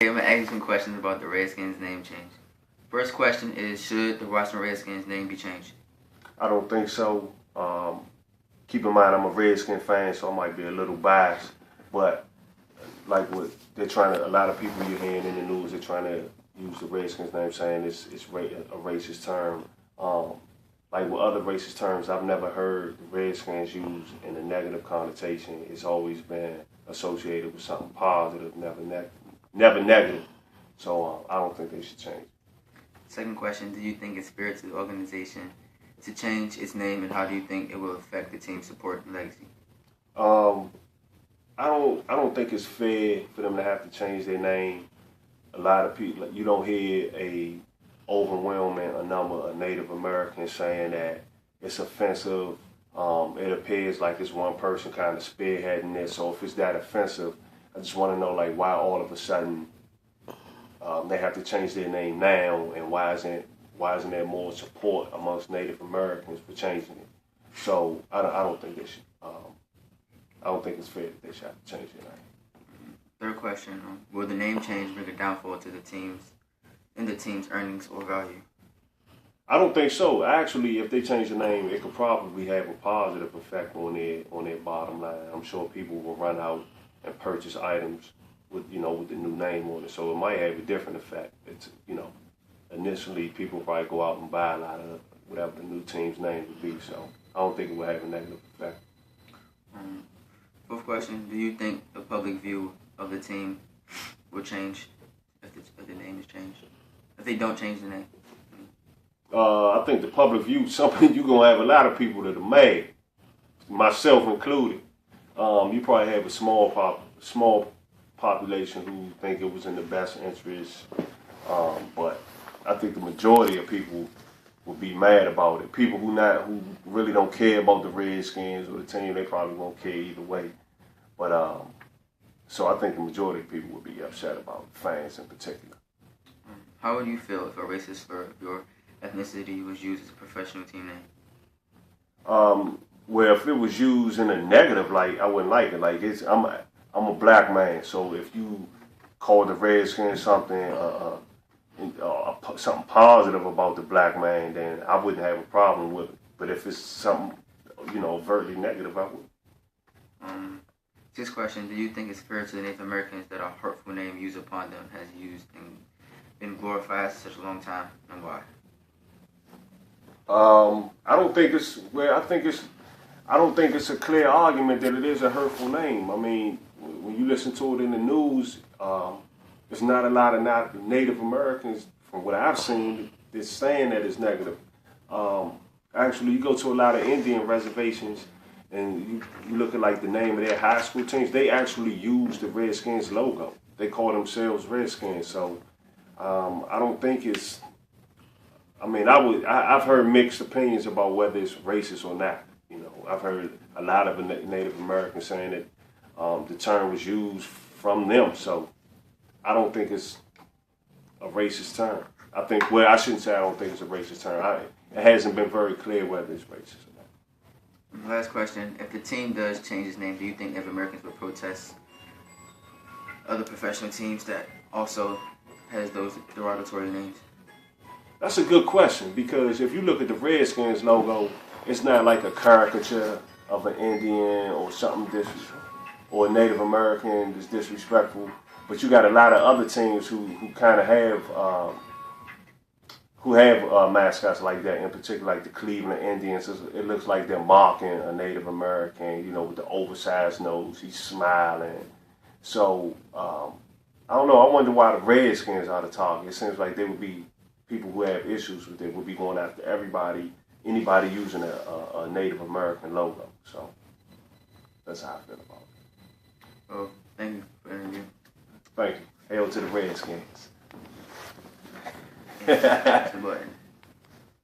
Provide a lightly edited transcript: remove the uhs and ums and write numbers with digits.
I'm going to ask you some questions about the Redskins name change. First question is, should the Washington Redskins name be changed? I don't think so. Keep in mind, I'm a Redskin fan, so I might be a little biased. But like what they're trying to, a lot of people you're hearing in the news, they're trying to use the Redskins name, saying it's a racist term. Like with other racist terms, I've never heard the Redskins used in a negative connotation. It's always been associated with something positive, never negative. So I don't think they should change. Second question, do you think it's fair to the organization to change its name, and how do you think it will affect the team's support and legacy? I don't think it's fair for them to have to change their name. A lot of people, you don't hear a overwhelming number of Native Americans saying that it's offensive. It appears like it's one person kind of spearheading this. So if it's that offensive, I just want to know, like, why all of a sudden they have to change their name now, and why isn't there more support amongst Native Americans for changing it? So I don't think they should. I don't think it's fair that they should have to change their name. Third question, will the name change bring a downfall to the team's earnings or value? I don't think so. Actually, if they change the name, it could probably have a positive effect on their bottom line. I'm sure people will run out and purchase items with the new name on it. So it might have a different effect. It's initially people probably go out and buy a lot of whatever the new team's name would be. So I don't think it will have a negative effect. Fourth question, do you think the public view of the team will change if the name is changed? If they don't change the name? I think the public view, something you're going to have a lot of people that are mad, myself included. You probably have a small population who think it was in the best interest, but I think the majority of people will be mad about it. People who really don't care about the Redskins or the team, they probably won't care either way. But so I think the majority of people will be upset about it, fans in particular. How would you feel if a racist for your ethnicity was used as a professional team name? Well, if it was used in a negative light, I wouldn't like it. Like I'm a black man, so if you call the Redskins something something positive about the black man, then I wouldn't have a problem with it. But if it's something overtly negative, I would. Sixth question, do you think it's fair to the Native Americans that a hurtful name used upon them has used and been glorified for such a long time, and why? I don't think it's a clear argument that it is a hurtful name. I mean, when you listen to it in the news, there's not a lot of Native Americans, from what I've seen, that's saying that it's negative. Actually, you go to a lot of Indian reservations, and you look at like the name of their high school teams, they actually use the Redskins logo. They call themselves Redskins. So I don't think it's. I mean, I've heard mixed opinions about whether it's racist or not. I've heard a lot of Native Americans saying that the term was used from them. So I don't think it's a racist term. I shouldn't say I don't think it's a racist term. It hasn't been very clear whether it's racist or not. Last question, if the team does change its name, do you think Native Americans would protest other professional teams that also has those derogatory names? That's a good question, because if you look at the Redskins logo, it's not like a caricature of an Indian or something or a Native American that's disrespectful. But you got a lot of other teams who kind of have mascots like that. In particular, like the Cleveland Indians, it looks like they're mocking a Native American. With the oversized nose, he's smiling. So I don't know. I wonder why the Redskins are the target. It seems like they would be people who have issues with it would be going after anybody using a Native American logo. So that's how I feel about it. Well, thank you for the interview. Thank you. Hail to the Redskins. Press the button.